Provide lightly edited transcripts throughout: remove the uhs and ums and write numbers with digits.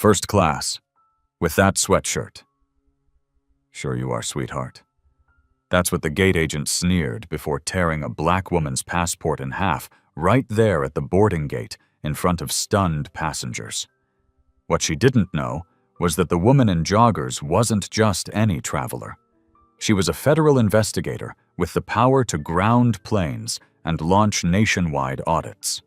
First class, with that sweatshirt. Sure you are, sweetheart. That's what the gate agent sneered before tearing a black woman's passport in half right there at the boarding gate in front of stunned passengers. What she didn't know was that the woman in joggers wasn't just any traveler. She was a federal investigator with the power to ground planes and launch nationwide audits.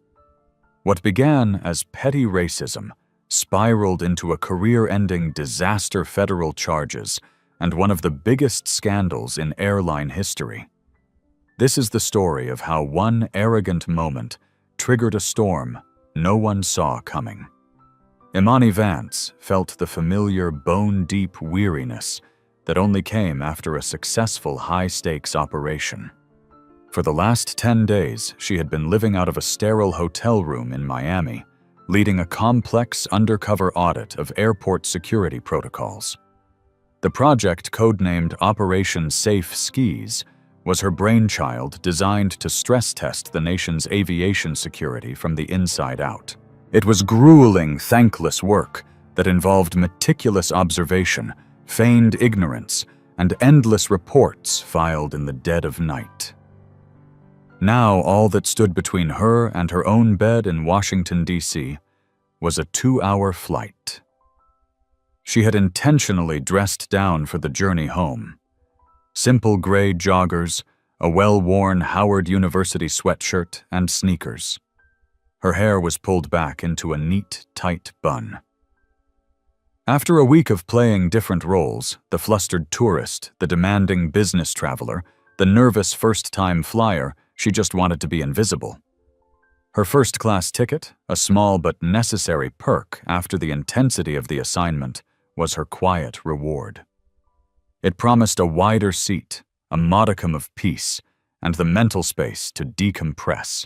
What began as petty racism spiraled into a career-ending disaster federal charges and one of the biggest scandals in airline history. This is the story of how one arrogant moment triggered a storm no one saw coming. Imani Vance felt the familiar bone-deep weariness that only came after a successful high-stakes operation. For the last 10 days, she had been living out of a sterile hotel room in Miami, leading a complex undercover audit of airport security protocols. The project, codenamed Operation Safe Skis, was her brainchild designed to stress test the nation's aviation security from the inside out. It was grueling, thankless work that involved meticulous observation, feigned ignorance, and endless reports filed in the dead of night. Now all that stood between her and her own bed in Washington, D.C. was a 2-hour flight. She had intentionally dressed down for the journey home. Simple gray joggers, a well-worn Howard University sweatshirt, and sneakers. Her hair was pulled back into a neat, tight bun. After a week of playing different roles, the flustered tourist, the demanding business traveler, the nervous first-time flyer, she just wanted to be invisible. Her first-class ticket, a small but necessary perk after the intensity of the assignment, was her quiet reward. It promised a wider seat, a modicum of peace, and the mental space to decompress.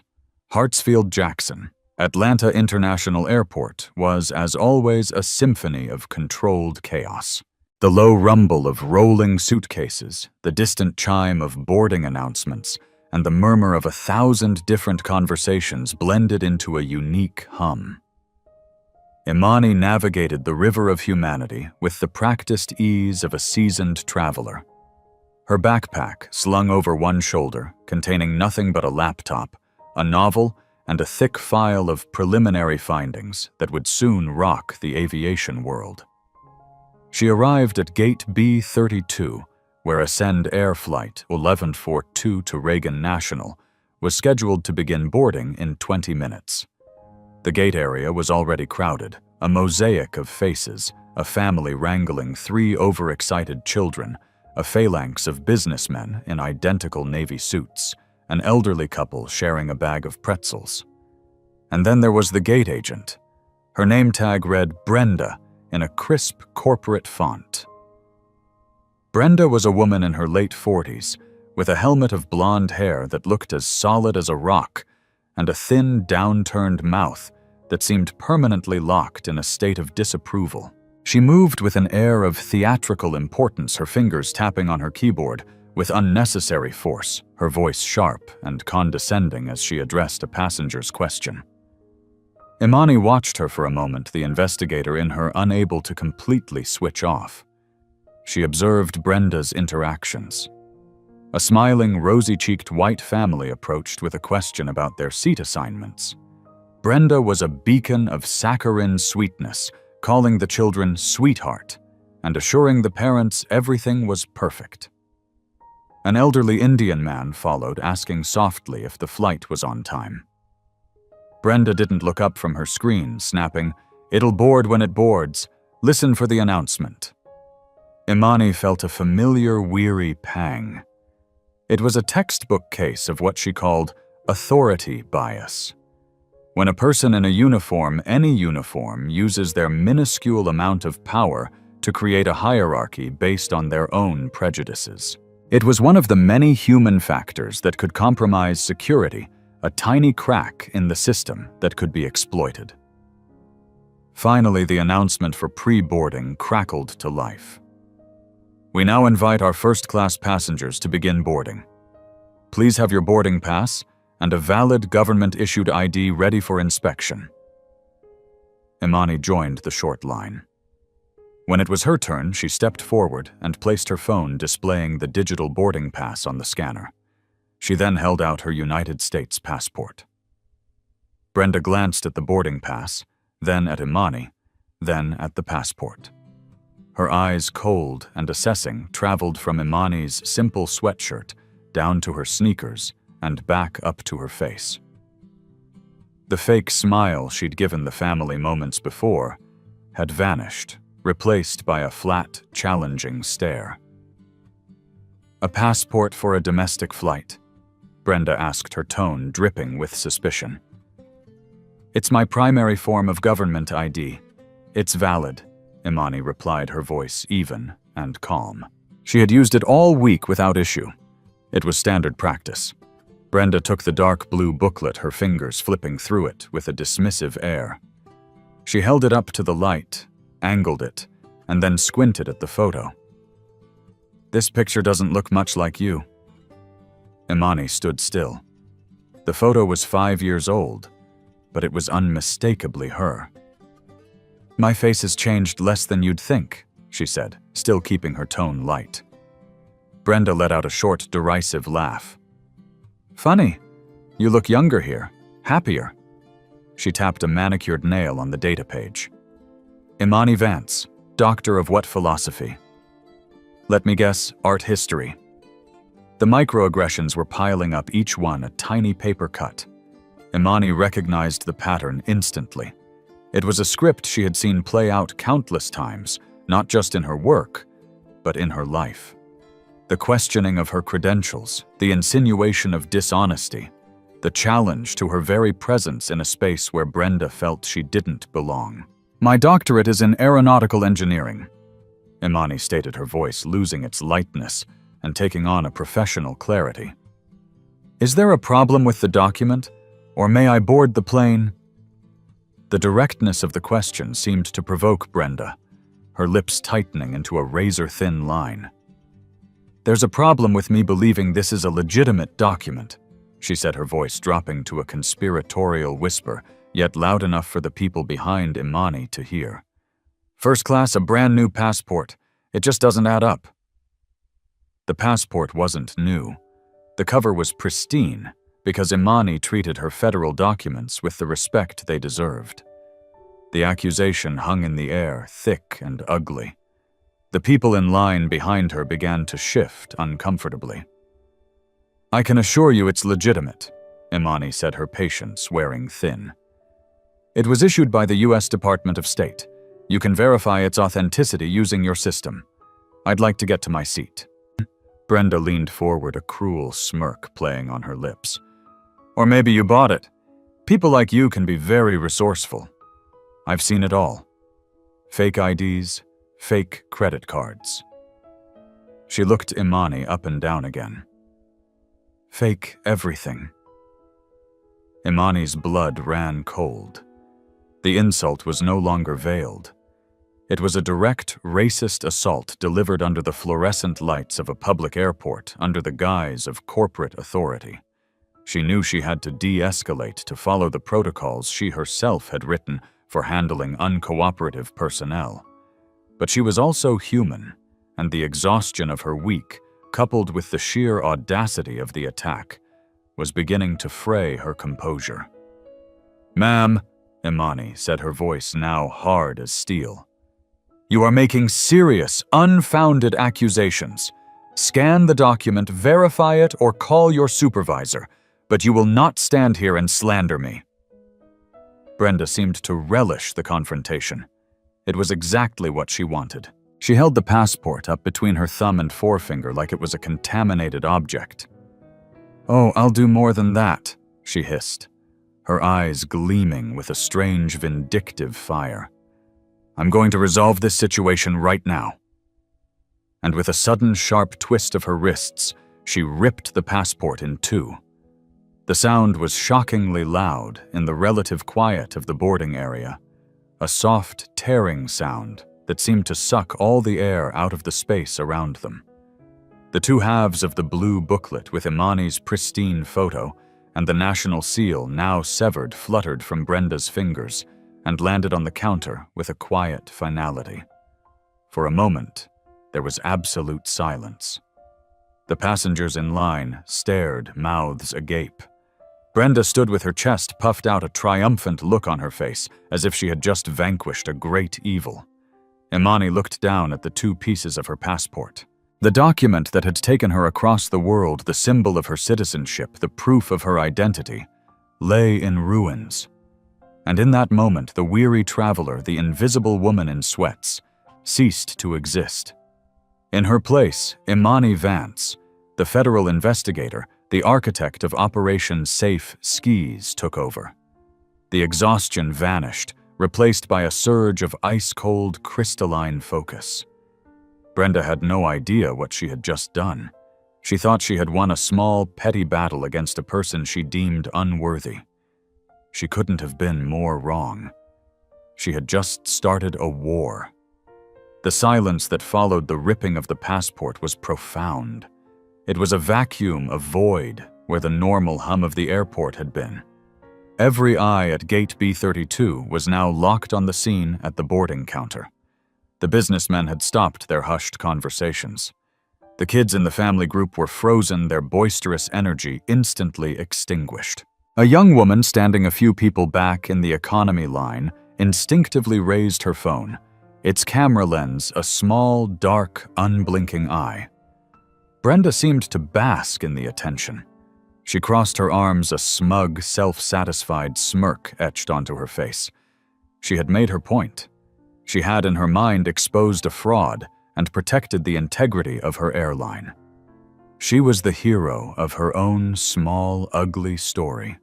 Hartsfield-Jackson, Atlanta International Airport, was, as always, a symphony of controlled chaos. The low rumble of rolling suitcases, the distant chime of boarding announcements, and the murmur of 1,000 different conversations blended into a unique hum. Imani navigated the river of humanity with the practiced ease of a seasoned traveler. Her backpack, slung over one shoulder, containing nothing but a laptop, a novel, and a thick file of preliminary findings that would soon rock the aviation world. She arrived at Gate B32, where Ascend Air Flight 1142 to Reagan National was scheduled to begin boarding in 20 minutes. The gate area was already crowded, a mosaic of faces, a family wrangling 3 overexcited children, a phalanx of businessmen in identical navy suits, an elderly couple sharing a bag of pretzels. And then there was the gate agent. Her name tag read Brenda in a crisp corporate font. Brenda was a woman in her late 40s, with a helmet of blonde hair that looked as solid as a rock, and a thin, downturned mouth that seemed permanently locked in a state of disapproval. She moved with an air of theatrical importance, her fingers tapping on her keyboard with unnecessary force, her voice sharp and condescending as she addressed a passenger's question. Imani watched her for a moment, the investigator in her unable to completely switch off. She observed Brenda's interactions. A smiling, rosy-cheeked white family approached with a question about their seat assignments. Brenda was a beacon of saccharine sweetness, calling the children sweetheart and assuring the parents everything was perfect. An elderly Indian man followed, asking softly if the flight was on time. Brenda didn't look up from her screen, snapping, "It'll board when it boards. Listen for the announcement." Imani felt a familiar, weary pang. It was a textbook case of what she called authority bias. When a person in a uniform, any uniform, uses their minuscule amount of power to create a hierarchy based on their own prejudices. It was one of the many human factors that could compromise security, a tiny crack in the system that could be exploited. Finally, the announcement for pre-boarding crackled to life. "We now invite our first-class passengers to begin boarding. Please have your boarding pass and a valid government-issued ID ready for inspection." Imani joined the short line. When it was her turn, she stepped forward and placed her phone displaying the digital boarding pass on the scanner. She then held out her United States passport. Brenda glanced at the boarding pass, then at Imani, then at the passport. Her eyes, cold and assessing, traveled from Imani's simple sweatshirt down to her sneakers and back up to her face. The fake smile she'd given the family moments before had vanished, replaced by a flat, challenging stare. "A passport for a domestic flight?" Brenda asked, her tone dripping with suspicion. "It's my primary form of government ID. It's valid," Imani replied, her voice even and calm. She had used it all week without issue. It was standard practice. Brenda took the dark blue booklet, her fingers flipping through it with a dismissive air. She held it up to the light, angled it, and then squinted at the photo. "This picture doesn't look much like you." Imani stood still. The photo was 5 years old, but it was unmistakably her. "My face has changed less than you'd think," she said, still keeping her tone light. Brenda let out a short, derisive laugh. "Funny. You look younger here, happier." She tapped a manicured nail on the data page. "Imani Vance, Doctor of what philosophy?" "Let me guess, art history." The microaggressions were piling up, each one a tiny paper cut. Imani recognized the pattern instantly. It was a script she had seen play out countless times, not just in her work, but in her life. The questioning of her credentials, the insinuation of dishonesty, the challenge to her very presence in a space where Brenda felt she didn't belong. "My doctorate is in aeronautical engineering," Imani stated, her voice losing its lightness and taking on a professional clarity. "Is there a problem with the document, or may I board the plane?" The directness of the question seemed to provoke Brenda, her lips tightening into a razor-thin line. "There's a problem with me believing this is a legitimate document," she said, her voice dropping to a conspiratorial whisper, yet loud enough for the people behind Imani to hear. "First class, a brand new passport. It just doesn't add up." The passport wasn't new. The cover was pristine because Imani treated her federal documents with the respect they deserved. The accusation hung in the air, thick and ugly. The people in line behind her began to shift uncomfortably. "I can assure you it's legitimate," Imani said, her patience wearing thin. "It was issued by the U.S. Department of State. You can verify its authenticity using your system. I'd like to get to my seat." Brenda leaned forward, a cruel smirk playing on her lips. "Or maybe you bought it. People like you can be very resourceful. I've seen it all. Fake IDs, fake credit cards." She looked Imani up and down again. "Fake everything." Imani's blood ran cold. The insult was no longer veiled. It was a direct, racist assault delivered under the fluorescent lights of a public airport under the guise of corporate authority. She knew she had to de-escalate to follow the protocols she herself had written for handling uncooperative personnel. But she was also human, and the exhaustion of her week, coupled with the sheer audacity of the attack, was beginning to fray her composure. "Ma'am," Imani said, her voice now hard as steel, "you are making serious, unfounded accusations. Scan the document, verify it, or call your supervisor, but you will not stand here and slander me." Brenda seemed to relish the confrontation. It was exactly what she wanted. She held the passport up between her thumb and forefinger like it was a contaminated object. "Oh, I'll do more than that," she hissed, her eyes gleaming with a strange, vindictive fire. "I'm going to resolve this situation right now." And with a sudden, sharp twist of her wrists, she ripped the passport in two. The sound was shockingly loud in the relative quiet of the boarding area, a soft, tearing sound that seemed to suck all the air out of the space around them. The two halves of the blue booklet with Imani's pristine photo and the national seal now severed fluttered from Brenda's fingers and landed on the counter with a quiet finality. For a moment, there was absolute silence. The passengers in line stared, mouths agape. Brenda stood with her chest puffed out, a triumphant look on her face, as if she had just vanquished a great evil. Imani looked down at the 2 pieces of her passport. The document that had taken her across the world, the symbol of her citizenship, the proof of her identity, lay in ruins. And in that moment, the weary traveler, the invisible woman in sweats, ceased to exist. In her place, Imani Vance, the federal investigator, the architect of Operation Safe Skis, took over. The exhaustion vanished, replaced by a surge of ice-cold, crystalline focus. Brenda had no idea what she had just done. She thought she had won a small, petty battle against a person she deemed unworthy. She couldn't have been more wrong. She had just started a war. The silence that followed the ripping of the passport was profound. It was a vacuum of void where the normal hum of the airport had been. Every eye at Gate B32 was now locked on the scene at the boarding counter. The businessmen had stopped their hushed conversations. The kids in the family group were frozen, their boisterous energy instantly extinguished. A young woman standing a few people back in the economy line instinctively raised her phone, its camera lens a small, dark, unblinking eye. Brenda seemed to bask in the attention. She crossed her arms, a smug, self-satisfied smirk etched onto her face. She had made her point. She had in her mind exposed a fraud and protected the integrity of her airline. She was the hero of her own small, ugly story.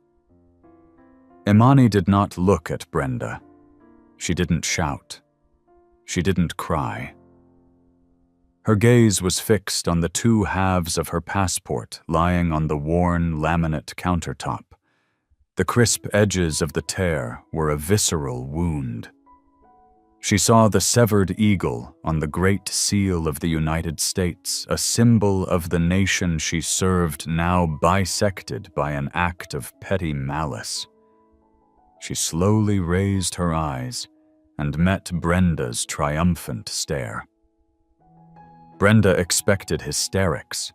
Imani did not look at Brenda. She didn't shout. She didn't cry. Her gaze was fixed on the 2 halves of her passport lying on the worn laminate countertop. The crisp edges of the tear were a visceral wound. She saw the severed eagle on the Great Seal of the United States, a symbol of the nation she served, now bisected by an act of petty malice. She slowly raised her eyes and met Brenda's triumphant stare. Brenda expected hysterics.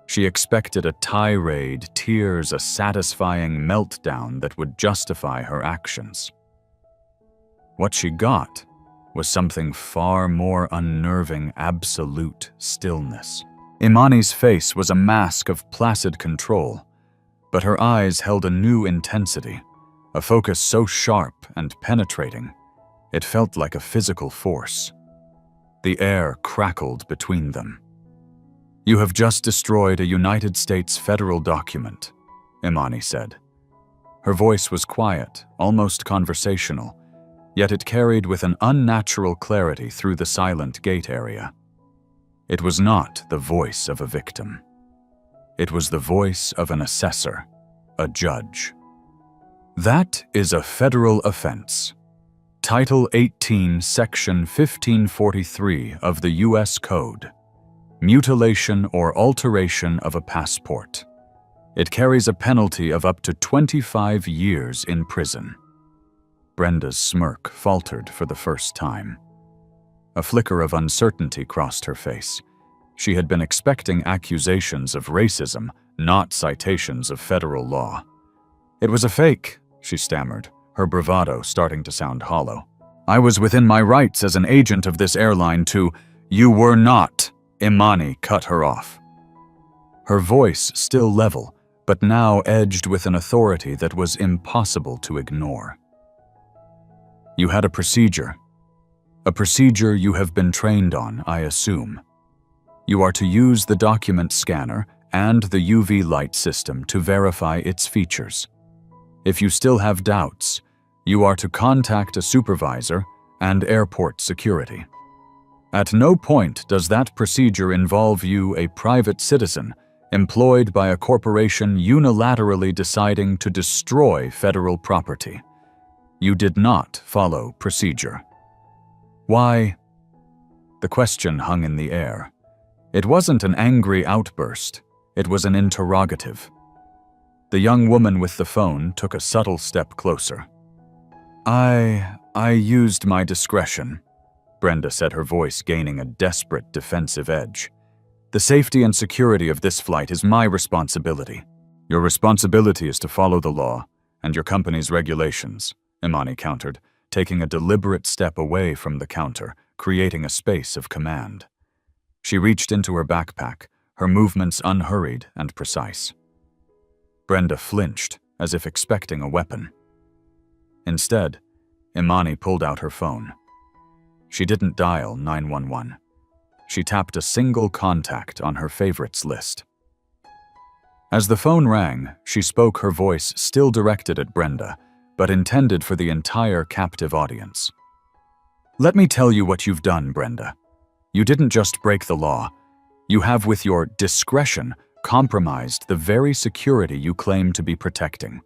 She expected a tirade, tears, a satisfying meltdown that would justify her actions. What she got was something far more unnerving: absolute stillness. Imani's face was a mask of placid control, but her eyes held a new intensity, a focus so sharp and penetrating, it felt like a physical force. The air crackled between them. "You have just destroyed a United States federal document," Imani said. Her voice was quiet, almost conversational, yet it carried with an unnatural clarity through the silent gate area. It was not the voice of a victim. It was the voice of an assessor, a judge. "That is a federal offense. Title 18, Section 1543 of the U.S. Code. Mutilation or alteration of a passport. It carries a penalty of up to 25 years in prison." Brenda's smirk faltered for the first time. A flicker of uncertainty crossed her face. She had been expecting accusations of racism, not citations of federal law. "It was a fake," she stammered, her bravado starting to sound hollow. "I was within my rights as an agent of this airline to—" "You were not," Imani cut her off. Her voice still level, but now edged with an authority that was impossible to ignore. "You had a procedure you have been trained on, I assume. You are to use the document scanner and the UV light system to verify its features. If you still have doubts, you are to contact a supervisor and airport security. At no point does that procedure involve you, a private citizen, employed by a corporation unilaterally deciding to destroy federal property. You did not follow procedure." "Why?" The question hung in the air. It wasn't an angry outburst, it was an interrogative. The young woman with the phone took a subtle step closer. I used my discretion, Brenda said, her voice gaining a desperate defensive edge. The safety and security of this flight is my responsibility. Your responsibility is to follow the law and your company's regulations, Imani countered, taking a deliberate step away from the counter, creating a space of command. She reached into her backpack, her movements unhurried and precise. Brenda flinched, as if expecting a weapon. Instead, Imani pulled out her phone. She didn't dial 911. She tapped a single contact on her favorites list. As the phone rang, she spoke, her voice still directed at Brenda, but intended for the entire captive audience. Let me tell you what you've done, Brenda. You didn't just break the law. You have, with your discretion, compromised the very security you claim to be protecting.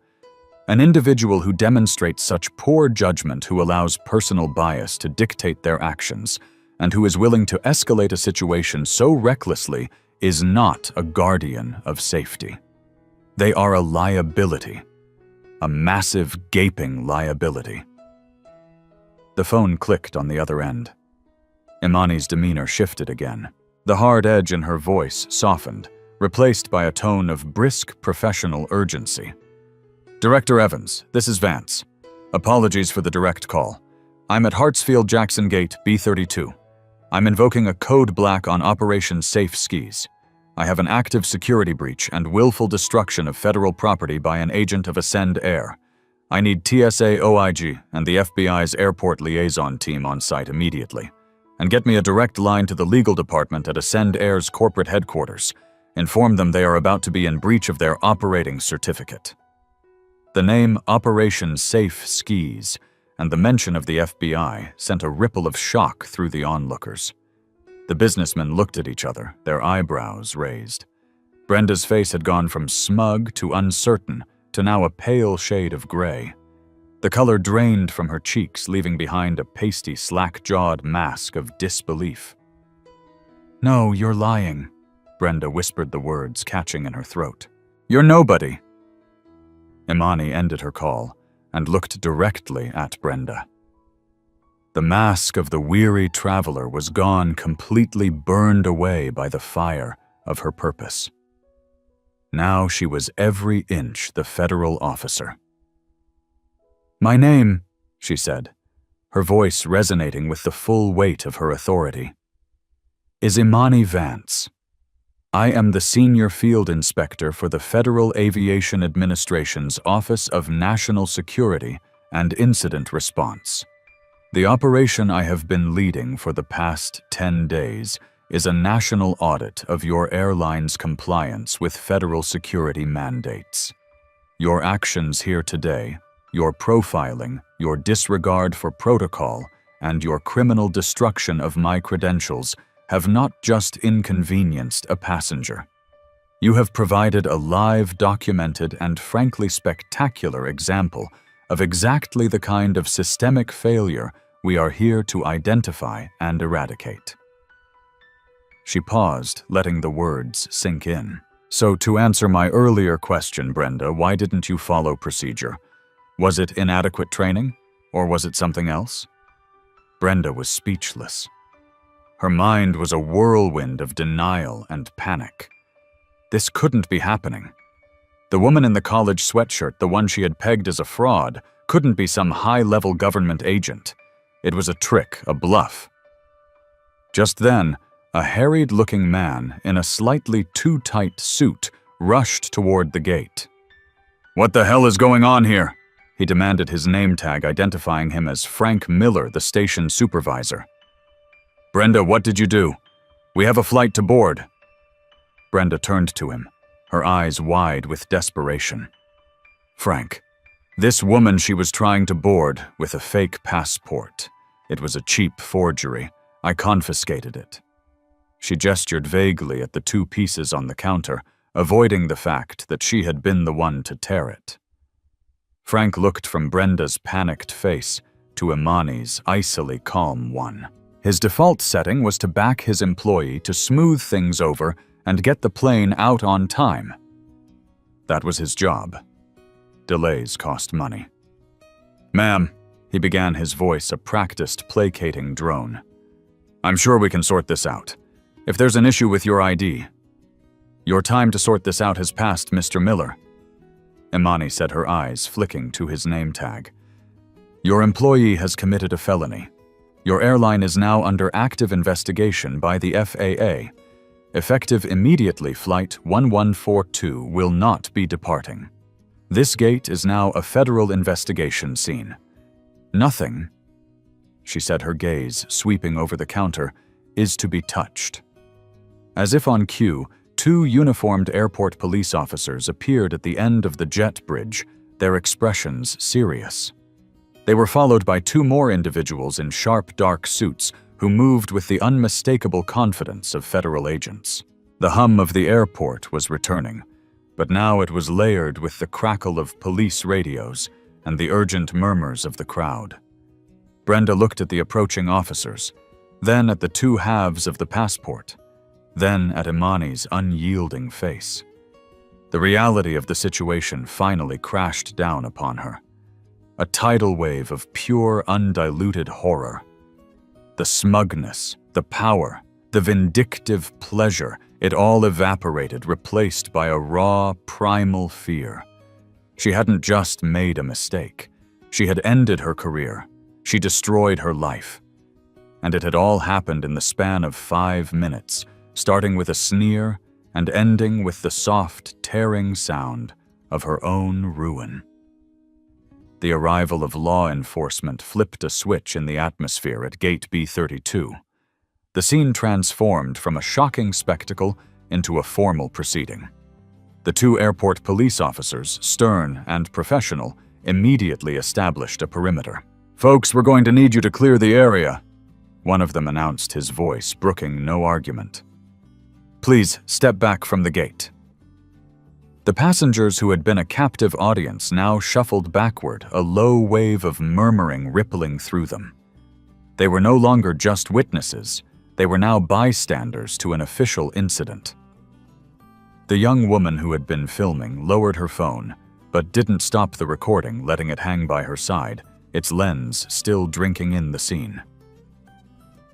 An individual who demonstrates such poor judgment, who allows personal bias to dictate their actions, and who is willing to escalate a situation so recklessly is not a guardian of safety. They are a liability, a massive, gaping liability. The phone clicked on the other end. Imani's demeanor shifted again. The hard edge in her voice softened, replaced by a tone of brisk professional urgency. Director Evans, this is Vance. Apologies for the direct call. I'm at Hartsfield-Jackson Gate, B32. I'm invoking a code black on Operation Safe Skis. I have an active security breach and willful destruction of federal property by an agent of Ascend Air. I need TSA OIG and the FBI's airport liaison team on site immediately. And get me a direct line to the legal department at Ascend Air's corporate headquarters. Inform them they are about to be in breach of their operating certificate. The name Operation Safe Skis and the mention of the FBI sent a ripple of shock through the onlookers. The businessmen looked at each other, their eyebrows raised. Brenda's face had gone from smug to uncertain to now a pale shade of gray. The color drained from her cheeks, leaving behind a pasty, slack-jawed mask of disbelief. "No, you're lying," Brenda whispered the words, catching in her throat. "You're nobody." Imani ended her call and looked directly at Brenda. The mask of the weary traveler was gone, completely burned away by the fire of her purpose. Now she was every inch the federal officer. "My name," she said, her voice resonating with the full weight of her authority, "is Imani Vance. I am the Senior Field Inspector for the Federal Aviation Administration's Office of National Security and Incident Response. The operation I have been leading for the past 10 days is a national audit of your airline's compliance with federal security mandates. Your actions here today, your profiling, your disregard for protocol, and your criminal destruction of my credentials have not just inconvenienced a passenger. You have provided a live, documented, and frankly spectacular example of exactly the kind of systemic failure we are here to identify and eradicate." She paused, letting the words sink in. "So to answer my earlier question, Brenda, why didn't you follow procedure? Was it inadequate training, or was it something else?" Brenda was speechless. Her mind was a whirlwind of denial and panic. This couldn't be happening. The woman in the college sweatshirt, the one she had pegged as a fraud, couldn't be some high-level government agent. It was a trick, a bluff. Just then, a harried-looking man in a slightly too tight suit rushed toward the gate. "What the hell is going on here?" He demanded, his name tag identifying him as Frank Miller, the station supervisor. "Brenda, what did you do? We have a flight to board." Brenda turned to him, her eyes wide with desperation. "Frank, this woman she was trying to board with a fake passport. It was a cheap forgery. I confiscated it." She gestured vaguely at the 2 pieces on the counter, avoiding the fact that she had been the one to tear it. Frank looked from Brenda's panicked face to Imani's icily calm one. His default setting was to back his employee to smooth things over and get the plane out on time. That was his job. Delays cost money. "Ma'am," He began, his voice a practiced, placating drone. "I'm sure we can sort this out. If there's an issue with your ID..." "Your time to sort this out has passed, Mr. Miller," Imani said, her eyes flicking to his name tag. "Your employee has committed a felony. Your airline is now under active investigation by the FAA. Effective immediately, Flight 1142 will not be departing. This gate is now a federal investigation scene. Nothing," she said, her gaze sweeping over the counter, "is to be touched." As if on cue, 2 uniformed airport police officers appeared at the end of the jet bridge, their expressions serious. They were followed by 2 more individuals in sharp, dark suits who moved with the unmistakable confidence of federal agents. The hum of the airport was returning, but now it was layered with the crackle of police radios and the urgent murmurs of the crowd. Brenda looked at the approaching officers, then at the 2 halves of the passport, then at Imani's unyielding face. The reality of the situation finally crashed down upon her. A tidal wave of pure, undiluted horror. The smugness, the power, the vindictive pleasure, it all evaporated, replaced by a raw, primal fear. She hadn't just made a mistake. She had ended her career. She destroyed her life. And it had all happened in the span of 5 minutes, starting with a sneer and ending with the soft, tearing sound of her own ruin. The arrival of law enforcement flipped a switch in the atmosphere at Gate B32. The scene transformed from a shocking spectacle into a formal proceeding. The 2 airport police officers, stern and professional, immediately established a perimeter. "Folks, we're going to need you to clear the area," one of them announced, his voice brooking no argument. "Please step back from the gate." The passengers who had been a captive audience now shuffled backward, a low wave of murmuring rippling through them. They were no longer just witnesses, they were now bystanders to an official incident. The young woman who had been filming lowered her phone, but didn't stop the recording, letting it hang by her side, its lens still drinking in the scene.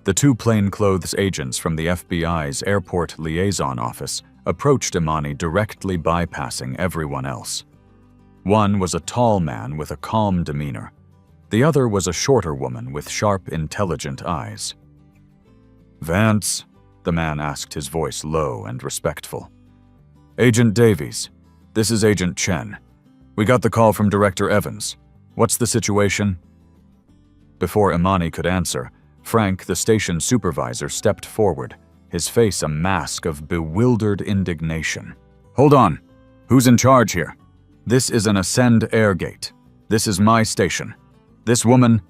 The 2 plainclothes agents from the FBI's Airport Liaison Office approached Imani, directly bypassing everyone else. One was a tall man with a calm demeanor. The other was a shorter woman with sharp, intelligent eyes. "Vance?" the man asked, his voice low and respectful. "Agent Davies, this is Agent Chen. We got the call from Director Evans. What's the situation?" Before Imani could answer, Frank, the station supervisor, stepped forward, his face a mask of bewildered indignation. "Hold on. Who's in charge here? This is an Ascend Air Gate. This is my station. This woman,"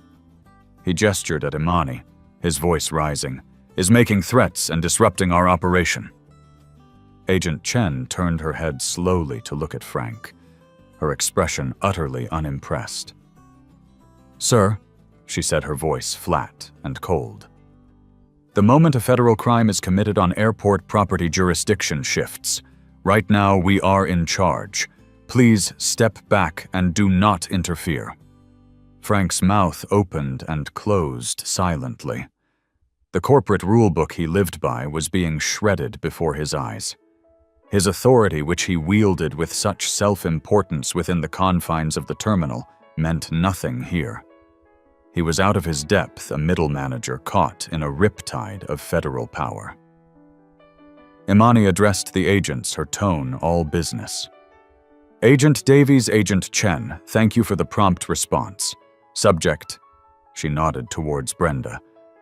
he gestured at Imani, his voice rising, "is making threats and disrupting our operation." Agent Chen turned her head slowly to look at Frank, her expression utterly unimpressed. "Sir," she said, her voice flat and cold. "The moment a federal crime is committed on airport property, jurisdiction shifts. Right now, we are in charge. Please step back and do not interfere." Frank's mouth opened and closed silently. The corporate rulebook he lived by was being shredded before his eyes. His authority, which he wielded with such self-importance within the confines of the terminal, meant nothing here. He was out of his depth, a middle manager caught in a riptide of federal power. Imani addressed the agents, her tone all business. "Agent Davies, Agent Chen, thank you for the prompt response. Subject," she nodded towards Brenda,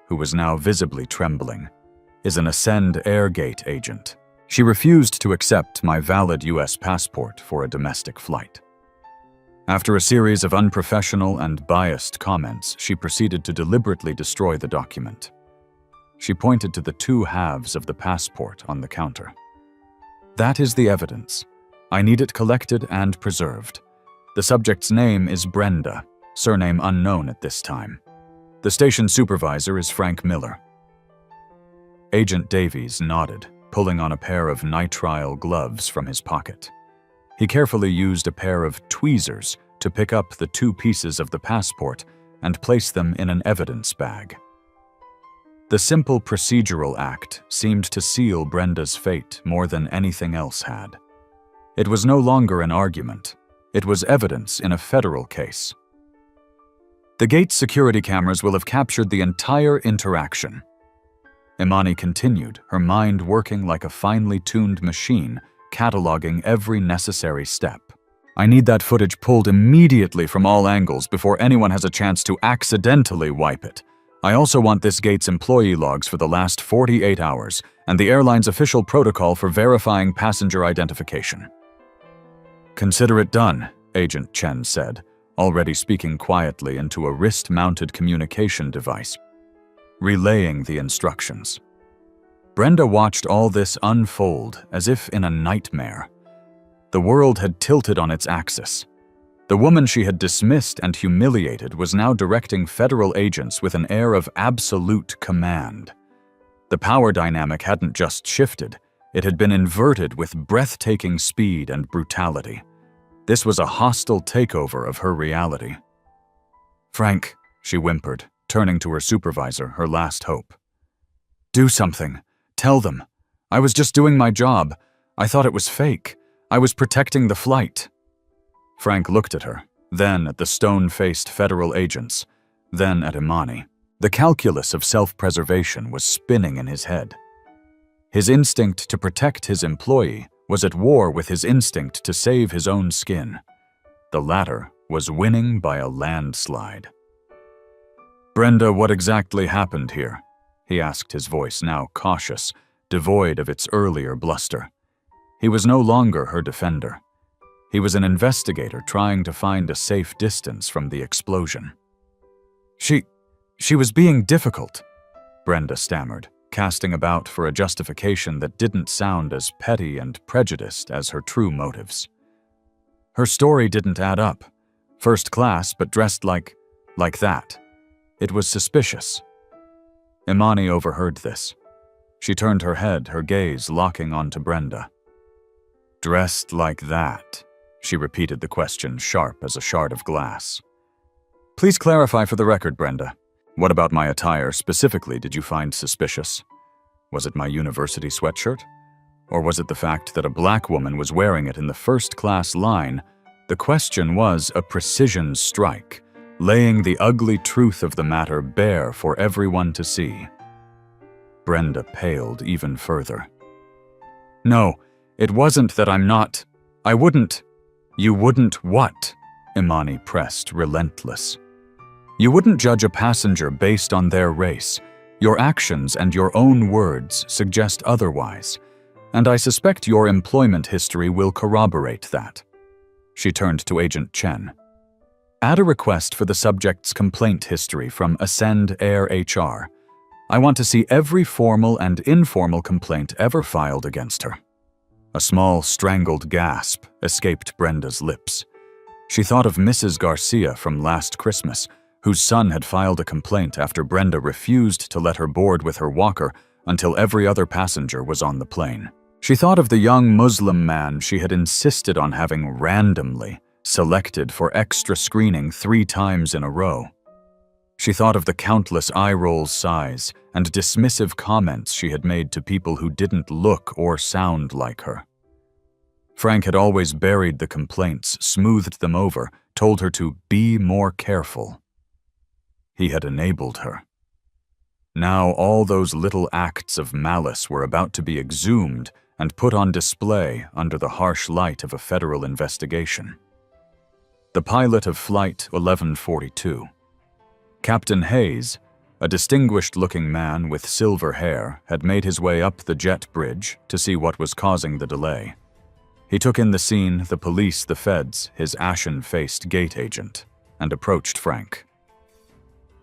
who was now visibly trembling, "is an Ascend Air Gate agent. She refused to accept my valid U.S. passport for a domestic flight." After a series of unprofessional and biased comments, she proceeded to deliberately destroy the document. She pointed to the 2 halves of the passport on the counter. "That is the evidence. I need it collected and preserved. The subject's name is Brenda, surname unknown at this time. The station supervisor is Frank Miller." Agent Davies nodded, pulling on a pair of nitrile gloves from his pocket. He carefully used a pair of tweezers to pick up the 2 pieces of the passport and place them in an evidence bag. The simple procedural act seemed to seal Brenda's fate more than anything else had. It was no longer an argument. It was evidence in a federal case. The gate's security cameras will have captured the entire interaction. Imani continued, her mind working like a finely tuned machine, cataloging every necessary step. I need that footage pulled immediately from all angles before anyone has a chance to accidentally wipe it. I also want this gate's employee logs for the last 48 hours and the airline's official protocol for verifying passenger identification. Consider it done, Agent Chen said, already speaking quietly into a wrist-mounted communication device, relaying the instructions. Brenda watched all this unfold as if in a nightmare. The world had tilted on its axis. The woman she had dismissed and humiliated was now directing federal agents with an air of absolute command. The power dynamic hadn't just shifted, it had been inverted with breathtaking speed and brutality. This was a hostile takeover of her reality. "Frank," she whimpered, turning to her supervisor, her last hope. "Do something. Tell them. I was just doing my job. I thought it was fake. I was protecting the flight." Frank looked at her, then at the stone-faced federal agents, then at Imani. The calculus of self-preservation was spinning in his head. His instinct to protect his employee was at war with his instinct to save his own skin. The latter was winning by a landslide. "Brenda, what exactly happened here?" he asked, his voice now cautious, devoid of its earlier bluster. He was no longer her defender. He was an investigator trying to find a safe distance from the explosion. She was being difficult," Brenda stammered, casting about for a justification that didn't sound as petty and prejudiced as her true motives. Her story didn't add up. First class, but dressed like that. It was suspicious. Imani overheard this. She turned her head, her gaze locking onto Brenda. "Dressed like that?" She repeated the question, sharp as a shard of glass. "Please clarify for the record, Brenda. What about my attire specifically did you find suspicious? Was it my university sweatshirt? Or was it the fact that a black woman was wearing it in the first-class line? The question was a precision strike, laying the ugly truth of the matter bare for everyone to see. Brenda paled even further. "No, it wasn't that I wouldn't." "You wouldn't what?" Imani pressed, relentless. "You wouldn't judge a passenger based on their race. Your actions and your own words suggest otherwise, and I suspect your employment history will corroborate that." She turned to Agent Chen. "Add a request for the subject's complaint history from Ascend Air HR. I want to see every formal and informal complaint ever filed against her." A small, strangled gasp escaped Brenda's lips. She thought of Mrs. Garcia from last Christmas, whose son had filed a complaint after Brenda refused to let her board with her walker until every other passenger was on the plane. She thought of the young Muslim man she had insisted on having randomly selected for extra screening 3 times in a row. She thought of the countless eye-roll sighs and dismissive comments she had made to people who didn't look or sound like her. Frank had always buried the complaints, smoothed them over, told her to be more careful. He had enabled her. Now all those little acts of malice were about to be exhumed and put on display under the harsh light of a federal investigation. The pilot of Flight 1142. Captain Hayes, a distinguished-looking man with silver hair, had made his way up the jet bridge to see what was causing the delay. He took in the scene, the police, the feds, his ashen-faced gate agent, and approached Frank.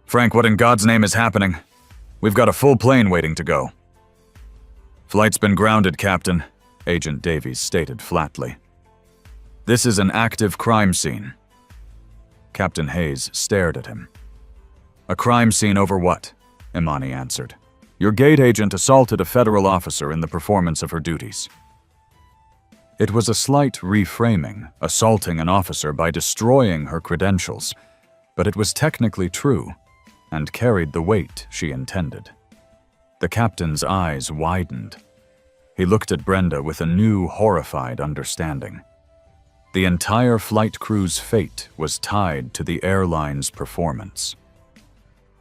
"Frank, what in God's name is happening? We've got a full plane waiting to go." "Flight's been grounded, Captain," Agent Davies stated flatly. "This is an active crime scene." Captain Hayes stared at him. "A crime scene over what?" Imani answered. "Your gate agent assaulted a federal officer in the performance of her duties." It was a slight reframing, assaulting an officer by destroying her credentials. But it was technically true, and carried the weight she intended. The captain's eyes widened. He looked at Brenda with a new, horrified understanding. The entire flight crew's fate was tied to the airline's performance.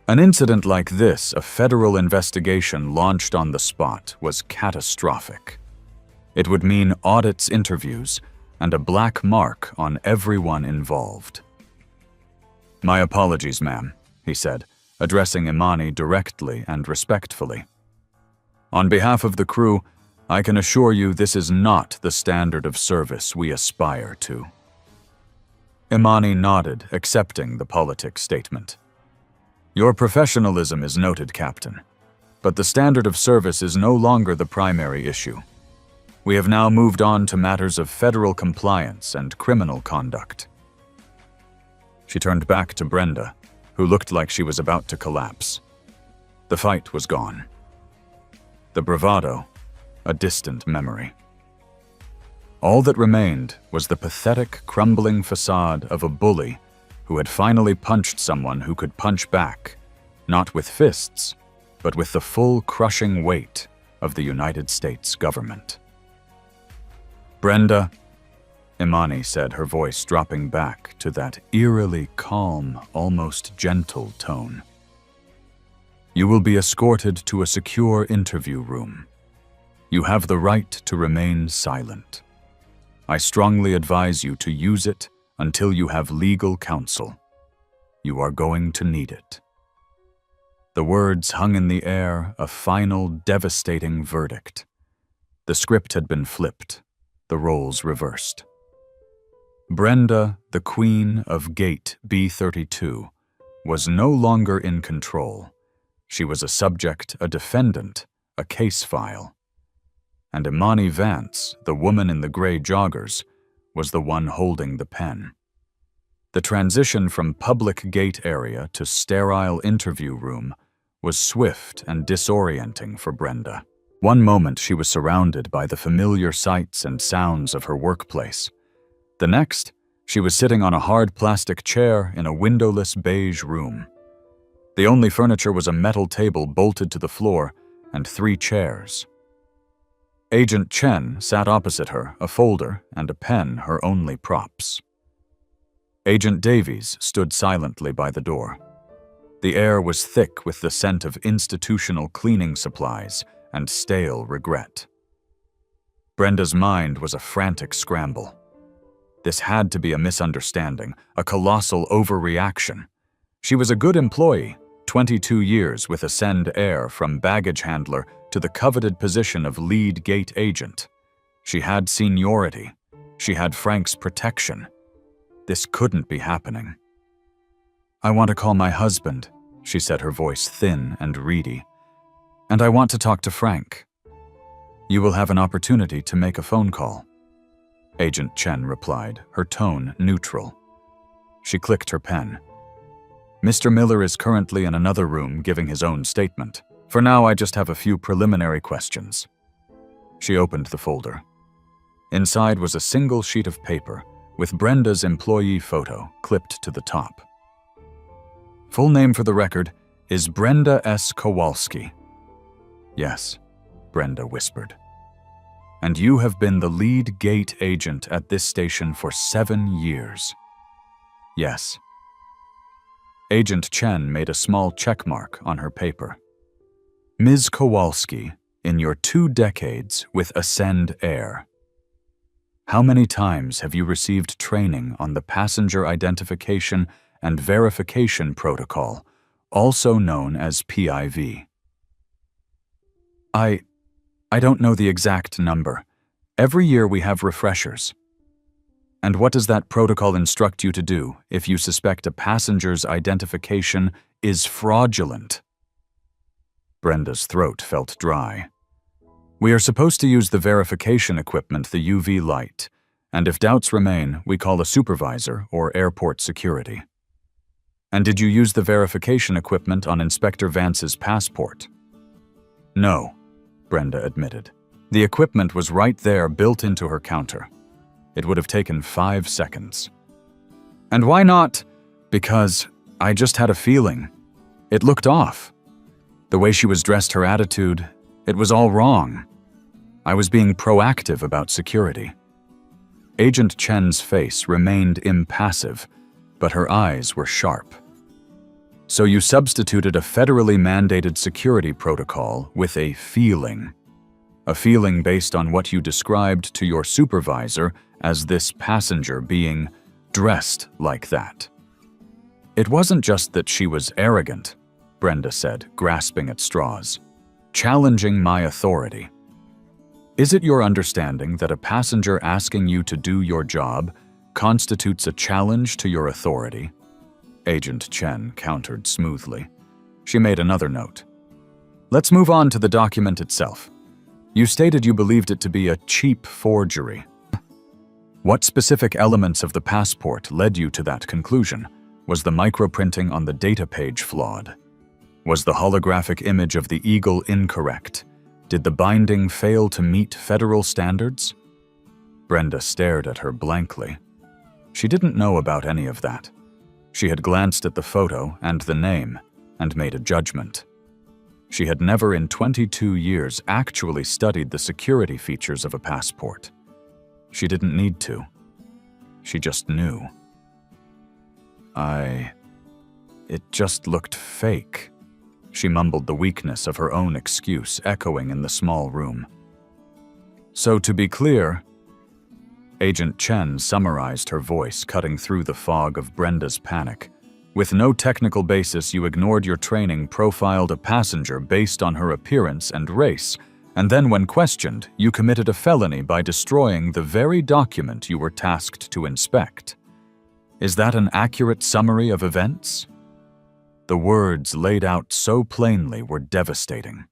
An incident like this, a federal investigation launched on the spot, was catastrophic. It would mean audits, interviews, and a black mark on everyone involved. "My apologies, ma'am," he said, addressing Imani directly and respectfully. "On behalf of the crew, I can assure you this is not the standard of service we aspire to." Imani nodded, accepting the politic statement. "Your professionalism is noted, Captain, but the standard of service is no longer the primary issue. We have now moved on to matters of federal compliance and criminal conduct." She turned back to Brenda, who looked like she was about to collapse. The fight was gone. The bravado, a distant memory. All that remained was the pathetic, crumbling facade of a bully who had finally punched someone who could punch back, not with fists, but with the full crushing weight of the United States government. "Brenda," Imani said, her voice dropping back to that eerily calm, almost gentle tone. "You will be escorted to a secure interview room. You have the right to remain silent. I strongly advise you to use it until you have legal counsel. You are going to need it." The words hung in the air, a final, devastating verdict. The script had been flipped, the roles reversed. Brenda, the queen of Gate B32, was no longer in control. She was a subject, a defendant, a case file. And Imani Vance, the woman in the gray joggers, was the one holding the pen. The transition from public gate area to sterile interview room was swift and disorienting for Brenda. One moment she was surrounded by the familiar sights and sounds of her workplace. The next, she was sitting on a hard plastic chair in a windowless beige room. The only furniture was a metal table bolted to the floor and 3 chairs. Agent Chen sat opposite her, a folder and a pen her only props. Agent Davies stood silently by the door. The air was thick with the scent of institutional cleaning supplies and stale regret. Brenda's mind was a frantic scramble. This had to be a misunderstanding, a colossal overreaction. She was a good employee, 22 years with Ascend Air from baggage handler to the coveted position of lead gate agent. She had seniority. She had Frank's protection. This couldn't be happening. "I want to call my husband," she said, her voice thin and reedy. "And I want to talk to Frank." "You will have an opportunity to make a phone call," Agent Chen replied, her tone neutral. She clicked her pen. "Mr. Miller is currently in another room giving his own statement. For now, I just have a few preliminary questions." She opened the folder. Inside was a single sheet of paper with Brenda's employee photo clipped to the top. "Full name for the record is Brenda S. Kowalski." "Yes," Brenda whispered. "And you have been the lead gate agent at this station for 7 years." "Yes." Agent Chen made a small check mark on her paper. "Ms. Kowalski, in your 2 decades with Ascend Air, how many times have you received training on the Passenger Identification and Verification Protocol, also known as PIV?" I don't know the exact number. Every year we have refreshers." "And what does that protocol instruct you to do if you suspect a passenger's identification is fraudulent?" Brenda's throat felt dry. "We are supposed to use the verification equipment, the UV light, and if doubts remain, we call a supervisor or airport security." "And did you use the verification equipment on Inspector Vance's passport?" "No," Brenda admitted. "The equipment was right there built into her counter. It would have taken 5 seconds." "And why not?" "Because I just had a feeling. It looked off. The way she was dressed, her attitude, it was all wrong. I was being proactive about security. Agent Chen's face remained impassive, but her eyes were sharp. So you substituted a federally mandated security protocol with a feeling based on what you described to your supervisor as this passenger being dressed like that. It wasn't just that she was arrogant, Brenda said, grasping at straws, challenging my authority. Is it your understanding that a passenger asking you to do your job constitutes a challenge to your authority? Agent Chen countered smoothly. She made another note. Let's move on to the document itself. You stated you believed it to be a cheap forgery. What specific elements of the passport led you to that conclusion? Was the microprinting on the data page flawed? Was the holographic image of the eagle incorrect? Did the binding fail to meet federal standards? Brenda stared at her blankly. She didn't know about any of that. She had glanced at the photo and the name and made a judgment. She had never in 22 years actually studied the security features of a passport. She didn't need to. She just knew. It just looked fake. She mumbled the weakness of her own excuse echoing in the small room. So to be clear, Agent Chen summarized, her voice cutting through the fog of Brenda's panic. With no technical basis, you ignored your training, profiled a passenger based on her appearance and race, and then when questioned, you committed a felony by destroying the very document you were tasked to inspect. Is that an accurate summary of events? The words laid out so plainly were devastating.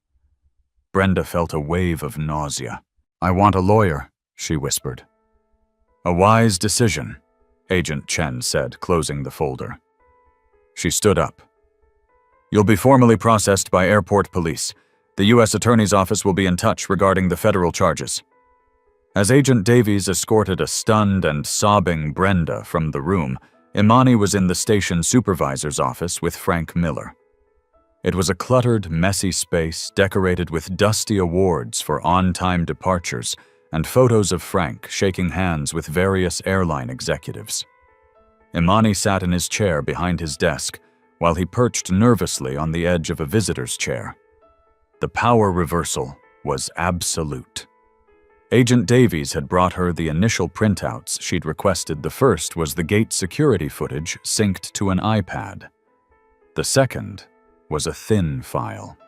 Brenda felt a wave of nausea. I want a lawyer, she whispered. A wise decision, Agent Chen said, closing the folder. She stood up. You'll be formally processed by airport police. The U.S. Attorney's Office will be in touch regarding the federal charges. As Agent Davies escorted a stunned and sobbing Brenda from the room, Imani was in the station supervisor's office with Frank Miller. It was a cluttered, messy space decorated with dusty awards for on-time departures and photos of Frank shaking hands with various airline executives. Imani sat in his chair behind his desk while he perched nervously on the edge of a visitor's chair. The power reversal was absolute. Agent Davies had brought her the initial printouts she'd requested. The first was the gate security footage synced to an iPad. The second was a thin file.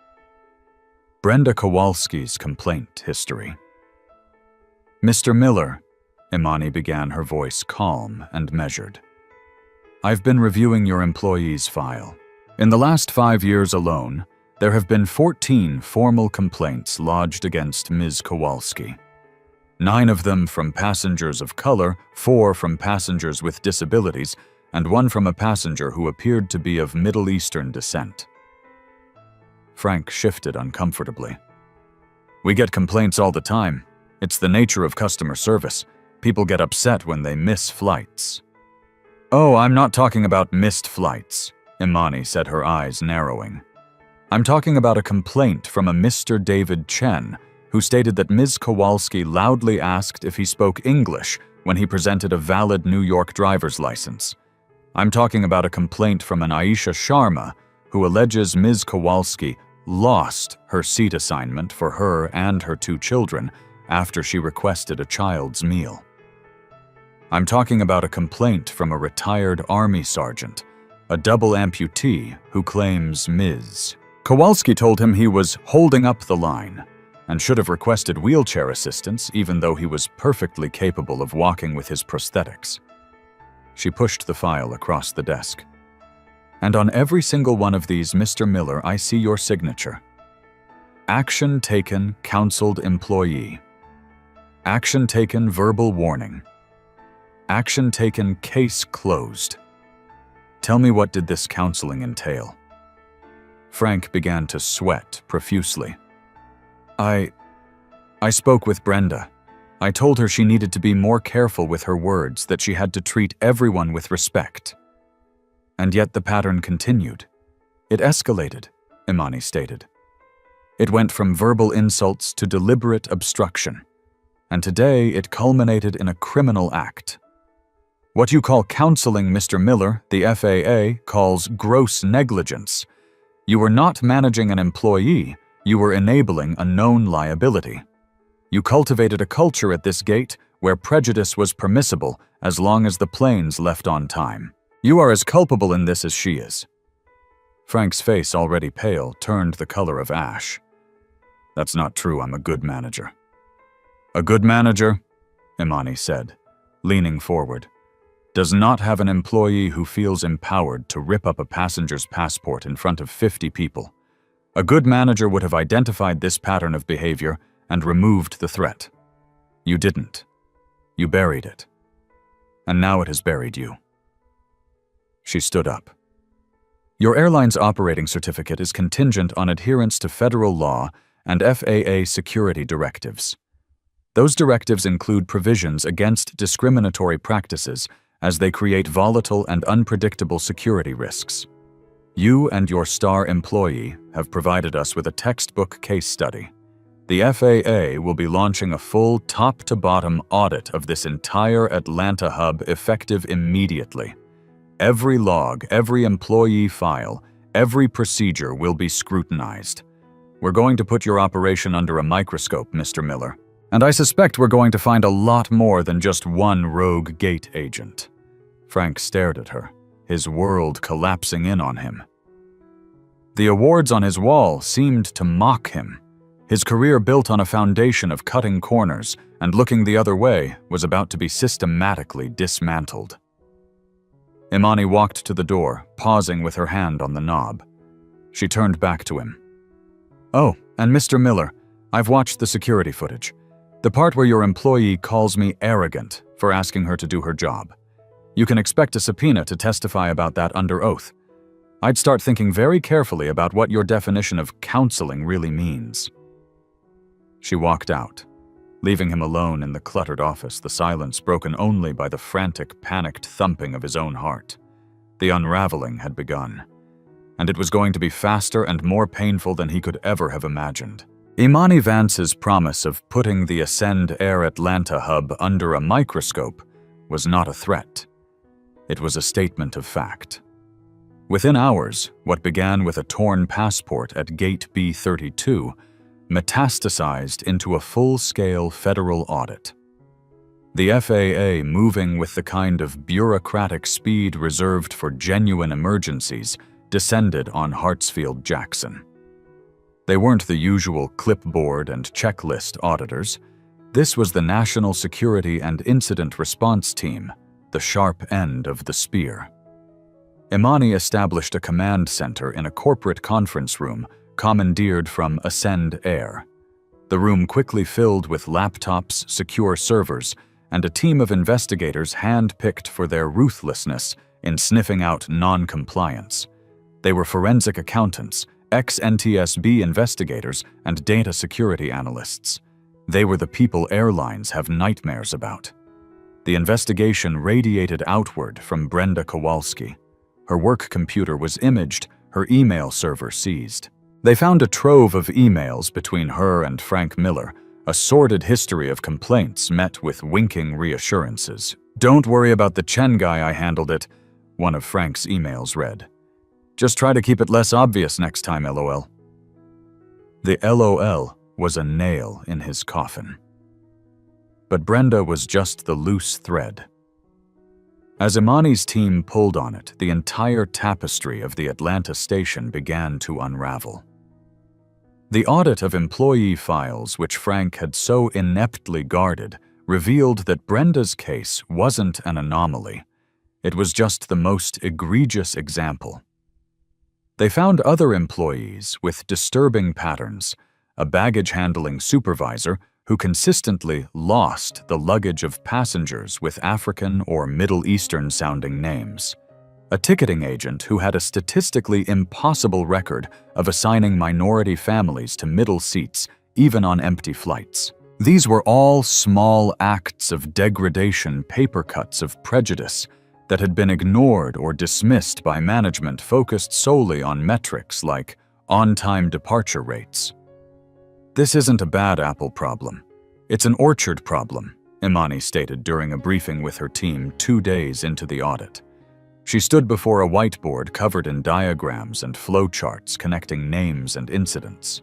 Brenda Kowalski's complaint history. Mr. Miller, Imani began, her voice calm and measured. I've been reviewing your employee's file. In the last 5 years alone, there have been 14 formal complaints lodged against Ms. Kowalski. 9 of them from passengers of color, 4 from passengers with disabilities, and 1 from a passenger who appeared to be of Middle Eastern descent. Frank shifted uncomfortably. We get complaints all the time. It's the nature of customer service. People get upset when they miss flights. Oh, I'm not talking about missed flights, Imani said, her eyes narrowing. I'm talking about a complaint from a Mr. David Chen, who stated that Ms. Kowalski loudly asked if he spoke English when he presented a valid New York driver's license. I'm talking about a complaint from an Aisha Sharma, who alleges Ms. Kowalski lost her seat assignment for her and her 2 children after she requested a child's meal. I'm talking about a complaint from a retired Army sergeant, a double amputee who claims Ms. Kowalski told him he was holding up the line and should have requested wheelchair assistance even though he was perfectly capable of walking with his prosthetics. She pushed the file across the desk. And on every single one of these, Mr. Miller, I see your signature. Action taken, counseled employee. Action taken, verbal warning. Action taken, case closed. Tell me, what did this counseling entail? Frank began to sweat profusely. I spoke with Brenda. I told her she needed to be more careful with her words, that she had to treat everyone with respect. And yet the pattern continued. It escalated, Imani stated. It went from verbal insults to deliberate obstruction, and today it culminated in a criminal act. What you call counseling, Mr. Miller, the FAA calls gross negligence. You were not managing an employee, you were enabling a known liability. You cultivated a culture at this gate where prejudice was permissible as long as the planes left on time. You are as culpable in this as she is. Frank's face, already pale, turned the color of ash. That's not true, I'm a good manager. A good manager, Imani said, leaning forward, does not have an employee who feels empowered to rip up a passenger's passport in front of 50 people. A good manager would have identified this pattern of behavior and removed the threat. You didn't. You buried it. And now it has buried you. She stood up. Your airline's operating certificate is contingent on adherence to federal law and FAA security directives. Those directives include provisions against discriminatory practices as they create volatile and unpredictable security risks. You and your star employee have provided us with a textbook case study. The FAA will be launching a full top-to-bottom audit of this entire Atlanta hub effective immediately. Every log, every employee file, every procedure will be scrutinized. We're going to put your operation under a microscope, Mr. Miller. And I suspect we're going to find a lot more than just one rogue gate agent. Frank stared at her, his world collapsing in on him. The awards on his wall seemed to mock him. His career built on a foundation of cutting corners and looking the other way was about to be systematically dismantled. Imani walked to the door, pausing with her hand on the knob. She turned back to him. Oh, and Mr. Miller, I've watched the security footage. The part where your employee calls me arrogant for asking her to do her job. You can expect a subpoena to testify about that under oath. I'd start thinking very carefully about what your definition of counseling really means. She walked out, leaving him alone in the cluttered office, the silence broken only by the frantic, panicked thumping of his own heart. The unraveling had begun, and it was going to be faster and more painful than he could ever have imagined. Imani Vance's promise of putting the Ascend Air Atlanta hub under a microscope was not a threat. It was a statement of fact. Within hours, what began with a torn passport at Gate B32 metastasized into a full-scale federal audit. The FAA, moving with the kind of bureaucratic speed reserved for genuine emergencies, descended on Hartsfield-Jackson. They weren't the usual clipboard and checklist auditors. This was the National Security and Incident Response Team, the sharp end of the spear. Imani established a command center in a corporate conference room commandeered from Ascend Air. The room quickly filled with laptops, secure servers, and a team of investigators hand-picked for their ruthlessness in sniffing out non-compliance. They were forensic accountants, ex-NTSB investigators, and data security analysts. They were the people airlines have nightmares about. The investigation radiated outward from Brenda Kowalski. Her work computer was imaged, her email server seized. They found a trove of emails between her and Frank Miller, a sordid history of complaints met with winking reassurances. "Don't worry about the Chen guy, I handled it," one of Frank's emails read. "Just try to keep it less obvious next time, LOL." The LOL was a nail in his coffin. But Brenda was just the loose thread. As Imani's team pulled on it, the entire tapestry of the Atlanta station began to unravel. The audit of employee files, which Frank had so ineptly guarded, revealed that Brenda's case wasn't an anomaly. It was just the most egregious example. They found other employees with disturbing patterns, a baggage-handling supervisor who consistently lost the luggage of passengers with African or Middle Eastern-sounding names, a ticketing agent who had a statistically impossible record of assigning minority families to middle seats, even on empty flights. These were all small acts of degradation, paper cuts of prejudice, that had been ignored or dismissed by management focused solely on metrics like on-time departure rates. "This isn't a bad apple problem. It's an orchard problem," Imani stated during a briefing with her team 2 days into the audit. She stood before a whiteboard covered in diagrams and flowcharts connecting names and incidents.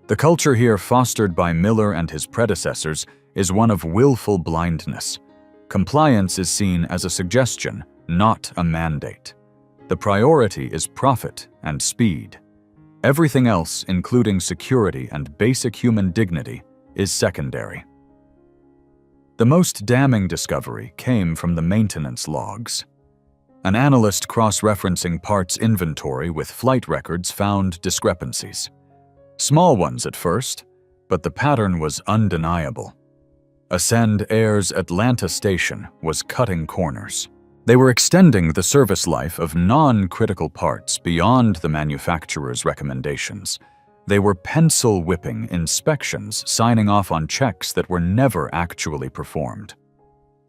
"The culture here fostered by Miller and his predecessors is one of willful blindness. Compliance is seen as a suggestion, not a mandate. The priority is profit and speed. Everything else, including security and basic human dignity, is secondary." The most damning discovery came from the maintenance logs. An analyst cross-referencing parts inventory with flight records found discrepancies. Small ones at first, but the pattern was undeniable. Ascend Air's Atlanta station was cutting corners. They were extending the service life of non-critical parts beyond the manufacturer's recommendations. They were pencil-whipping inspections, signing off on checks that were never actually performed.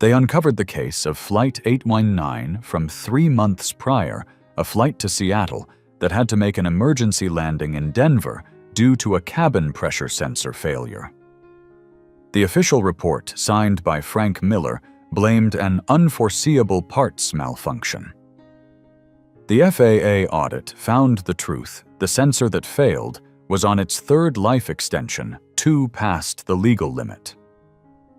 They uncovered the case of Flight 819 from 3 months prior, a flight to Seattle that had to make an emergency landing in Denver due to a cabin pressure sensor failure. The official report, signed by Frank Miller, blamed an unforeseeable parts malfunction. The FAA audit found the truth. The sensor that failed was on its 3rd life extension, 2 past the legal limit.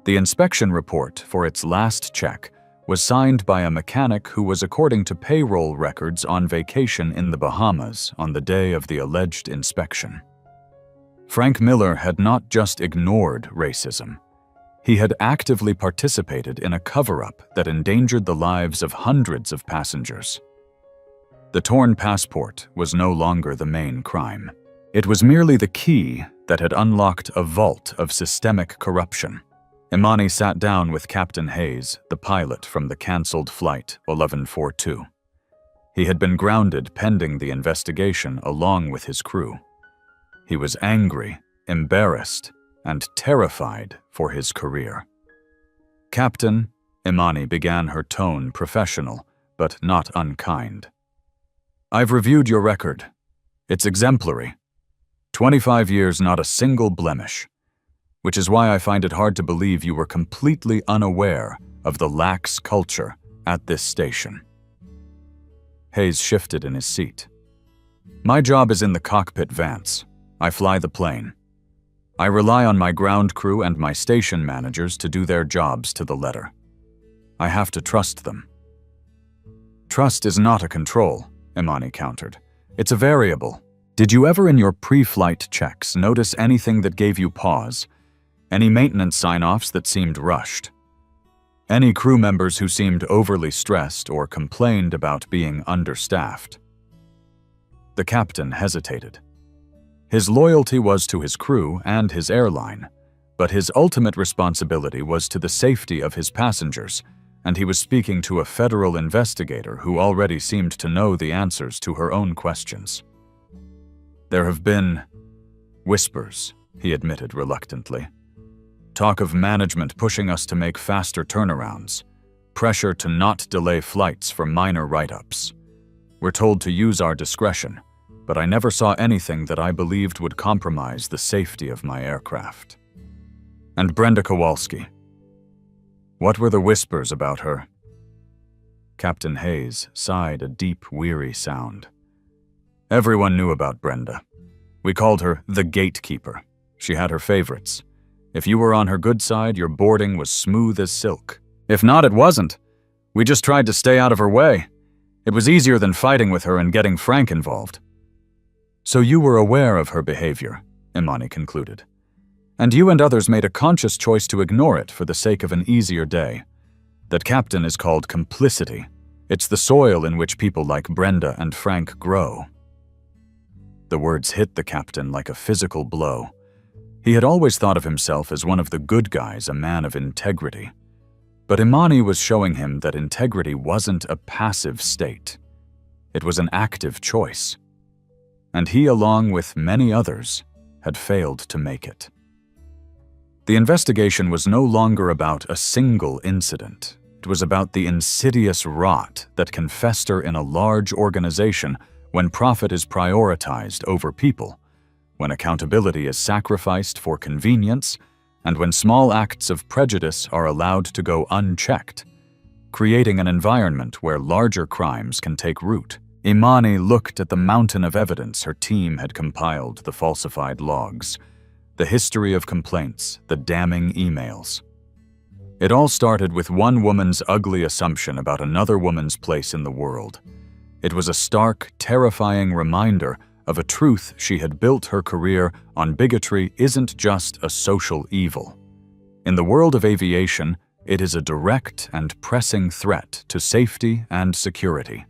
The inspection report for its last check was signed by a mechanic who was, according to payroll records, on vacation in the Bahamas on the day of the alleged inspection. Frank Miller had not just ignored racism. He had actively participated in a cover-up that endangered the lives of hundreds of passengers. The torn passport was no longer the main crime. It was merely the key that had unlocked a vault of systemic corruption. Imani sat down with Captain Hayes, the pilot from the cancelled Flight 1142. He had been grounded pending the investigation along with his crew. He was angry, embarrassed, and terrified for his career. "Captain," Imani began, her tone professional, but not unkind. "I've reviewed your record. It's exemplary. 25 years, not a single blemish. Which is why I find it hard to believe you were completely unaware of the lax culture at this station." Hayes shifted in his seat. "My job is in the cockpit, Vance. I fly the plane. I rely on my ground crew and my station managers to do their jobs to the letter. I have to trust them." "Trust is not a control," Imani countered. "It's a variable. Did you ever in your pre-flight checks notice anything that gave you pause? Any maintenance sign-offs that seemed rushed? Any crew members who seemed overly stressed or complained about being understaffed?" The captain hesitated. His loyalty was to his crew and his airline, but his ultimate responsibility was to the safety of his passengers, and he was speaking to a federal investigator who already seemed to know the answers to her own questions. "There have been whispers," he admitted reluctantly. "Talk of management pushing us to make faster turnarounds, pressure to not delay flights for minor write-ups. We're told to use our discretion, but I never saw anything that I believed would compromise the safety of my aircraft." "And Brenda Kowalski? What were the whispers about her?" Captain Hayes sighed a deep, weary sound. "Everyone knew about Brenda. We called her the gatekeeper. She had her favorites. If you were on her good side, your boarding was smooth as silk. If not, it wasn't. We just tried to stay out of her way. It was easier than fighting with her and getting Frank involved." "So you were aware of her behavior," Imani concluded. "And you and others made a conscious choice to ignore it for the sake of an easier day. That, Captain, is called complicity. It's the soil in which people like Brenda and Frank grow." The words hit the captain like a physical blow. He had always thought of himself as one of the good guys, a man of integrity. But Imani was showing him that integrity wasn't a passive state. It was an active choice. And he, along with many others, had failed to make it. The investigation was no longer about a single incident. It was about the insidious rot that can fester in a large organization when profit is prioritized over people, when accountability is sacrificed for convenience, and when small acts of prejudice are allowed to go unchecked, creating an environment where larger crimes can take root. Imani looked at the mountain of evidence her team had compiled, the falsified logs, the history of complaints, the damning emails. It all started with one woman's ugly assumption about another woman's place in the world. It was a stark, terrifying reminder of a truth she had built her career on: bigotry isn't just a social evil. In the world of aviation, it is a direct and pressing threat to safety and security.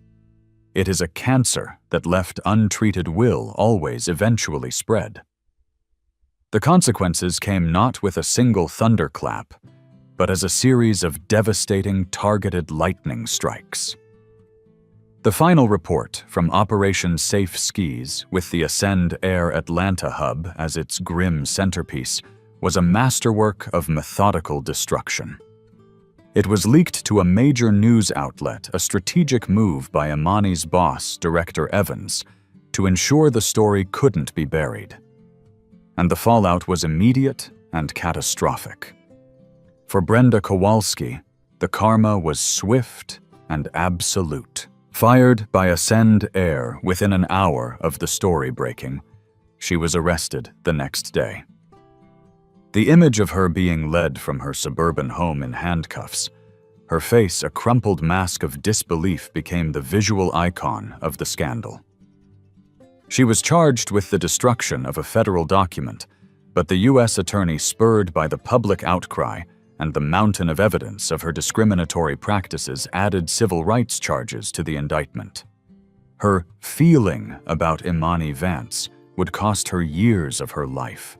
It is a cancer that, left untreated, will always eventually spread. The consequences came not with a single thunderclap, but as a series of devastating, targeted lightning strikes. The final report from Operation Safe Skies, with the Ascend Air Atlanta hub as its grim centerpiece, was a masterwork of methodical destruction. It was leaked to a major news outlet, a strategic move by Imani's boss, Director Evans, to ensure the story couldn't be buried. And the fallout was immediate and catastrophic. For Brenda Kowalski, the karma was swift and absolute. Fired by Ascend Air within an hour of the story breaking, she was arrested the next day. The image of her being led from her suburban home in handcuffs, her face a crumpled mask of disbelief, became the visual icon of the scandal. She was charged with the destruction of a federal document, but the U.S. attorney, spurred by the public outcry and the mountain of evidence of her discriminatory practices, added civil rights charges to the indictment. Her feeling about Imani Vance would cost her years of her life.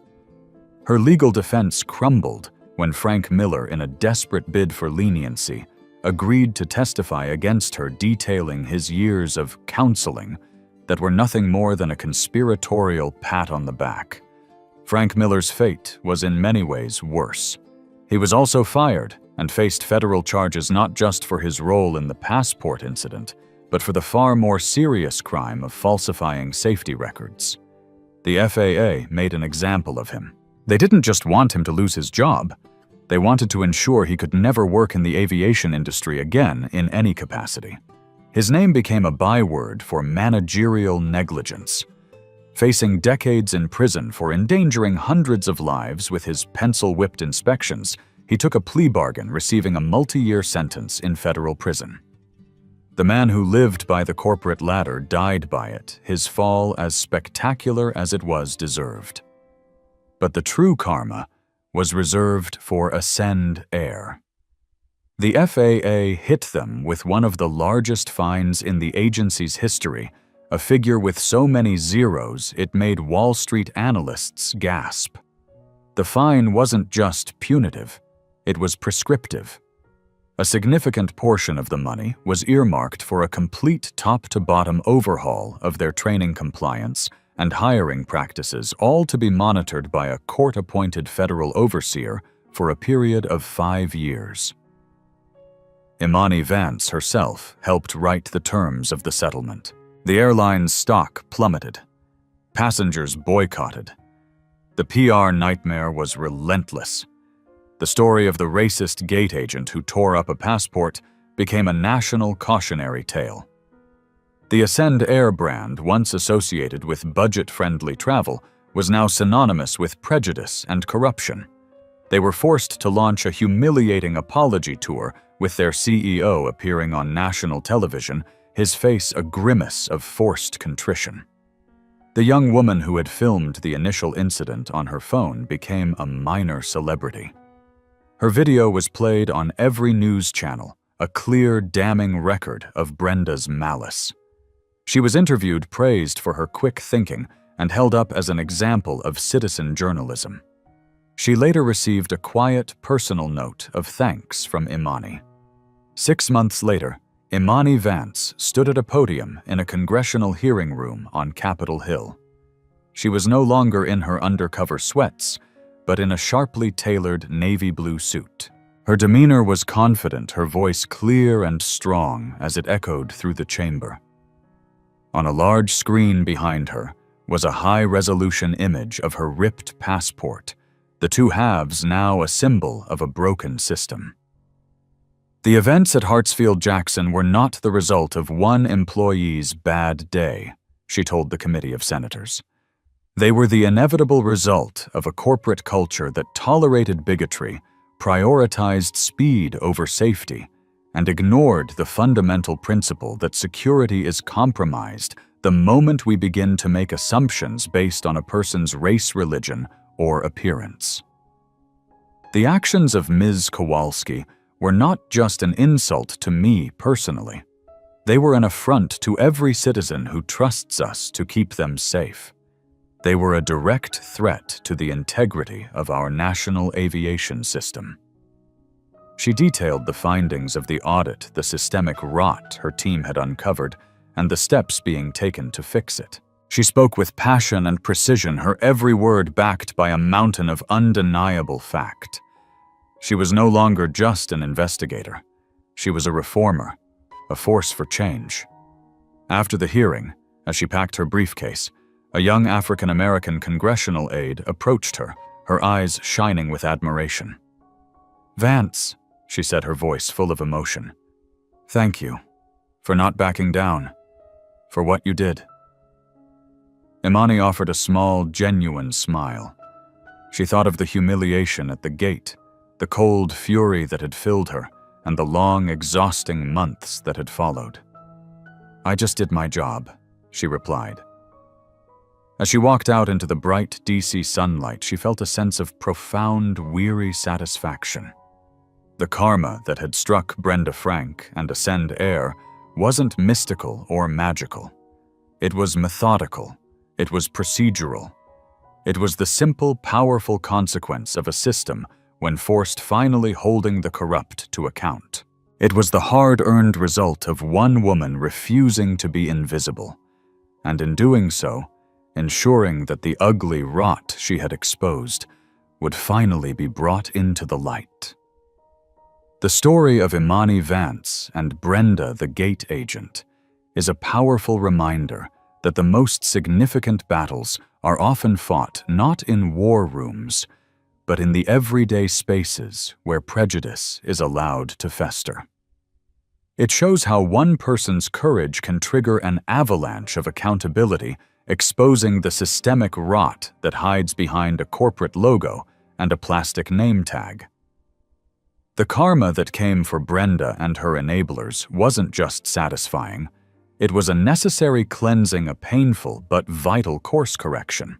Her legal defense crumbled when Frank Miller, in a desperate bid for leniency, agreed to testify against her, detailing his years of counseling that were nothing more than a conspiratorial pat on the back. Frank Miller's fate was in many ways worse. He was also fired and faced federal charges not just for his role in the passport incident, but for the far more serious crime of falsifying safety records. The FAA made an example of him. They didn't just want him to lose his job. They wanted to ensure he could never work in the aviation industry again in any capacity. His name became a byword for managerial negligence. Facing decades in prison for endangering hundreds of lives with his pencil-whipped inspections, he took a plea bargain, receiving a multi-year sentence in federal prison. The man who lived by the corporate ladder died by it, his fall as spectacular as it was deserved. But the true karma was reserved for Ascend Air. The FAA hit them with one of the largest fines in the agency's history, a figure with so many zeros it made Wall Street analysts gasp. The fine wasn't just punitive, it was prescriptive. A significant portion of the money was earmarked for a complete top-to-bottom overhaul of their training compliance and hiring practices, all to be monitored by a court-appointed federal overseer for a period of 5 years. Imani Vance herself helped write the terms of the settlement. The airline's stock plummeted. Passengers boycotted. The PR nightmare was relentless. The story of the racist gate agent who tore up a passport became a national cautionary tale. The Ascend Air brand, once associated with budget-friendly travel, was now synonymous with prejudice and corruption. They were forced to launch a humiliating apology tour, with their CEO appearing on national television, his face a grimace of forced contrition. The young woman who had filmed the initial incident on her phone became a minor celebrity. Her video was played on every news channel, a clear, damning record of Brenda's malice. She was interviewed, praised for her quick thinking, and held up as an example of citizen journalism. She later received a quiet, personal note of thanks from Imani. 6 months later, Imani Vance stood at a podium in a congressional hearing room on Capitol Hill. She was no longer in her undercover sweats, but in a sharply tailored navy blue suit. Her demeanor was confident, her voice clear and strong as it echoed through the chamber. On a large screen behind her was a high-resolution image of her ripped passport, the two halves now a symbol of a broken system. The events at Hartsfield-Jackson were not the result of one employee's bad day, she told the committee of senators. They were the inevitable result of a corporate culture that tolerated bigotry, prioritized speed over safety, and ignored the fundamental principle that security is compromised the moment we begin to make assumptions based on a person's race, religion, or appearance. The actions of Ms. Kowalski were not just an insult to me personally. They were an affront to every citizen who trusts us to keep them safe. They were a direct threat to the integrity of our national aviation system. She detailed the findings of the audit, the systemic rot her team had uncovered, and the steps being taken to fix it. She spoke with passion and precision, her every word backed by a mountain of undeniable fact. She was no longer just an investigator. She was a reformer, a force for change. After the hearing, as she packed her briefcase, a young African-American congressional aide approached her, her eyes shining with admiration. "Vance," she said, her voice full of emotion, "thank you for not backing down, for what you did." Imani offered a small, genuine smile. She thought of the humiliation at the gate, the cold fury that had filled her, and the long, exhausting months that had followed. "I just did my job," she replied. As she walked out into the bright DC sunlight, she felt a sense of profound, weary satisfaction. The karma that had struck Brenda Frank and Ascend Air wasn't mystical or magical. It was methodical. It was procedural. It was the simple, powerful consequence of a system when forced finally holding the corrupt to account. It was the hard-earned result of one woman refusing to be invisible, and in doing so, ensuring that the ugly rot she had exposed would finally be brought into the light. The story of Imani Vance and Brenda the gate agent is a powerful reminder that the most significant battles are often fought not in war rooms, but in the everyday spaces where prejudice is allowed to fester. It shows how one person's courage can trigger an avalanche of accountability, exposing the systemic rot that hides behind a corporate logo and a plastic name tag. The karma that came for Brenda and her enablers wasn't just satisfying. It was a necessary cleansing, a painful but vital course correction.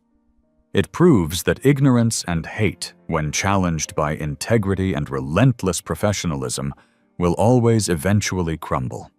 It proves that ignorance and hate, when challenged by integrity and relentless professionalism, will always eventually crumble.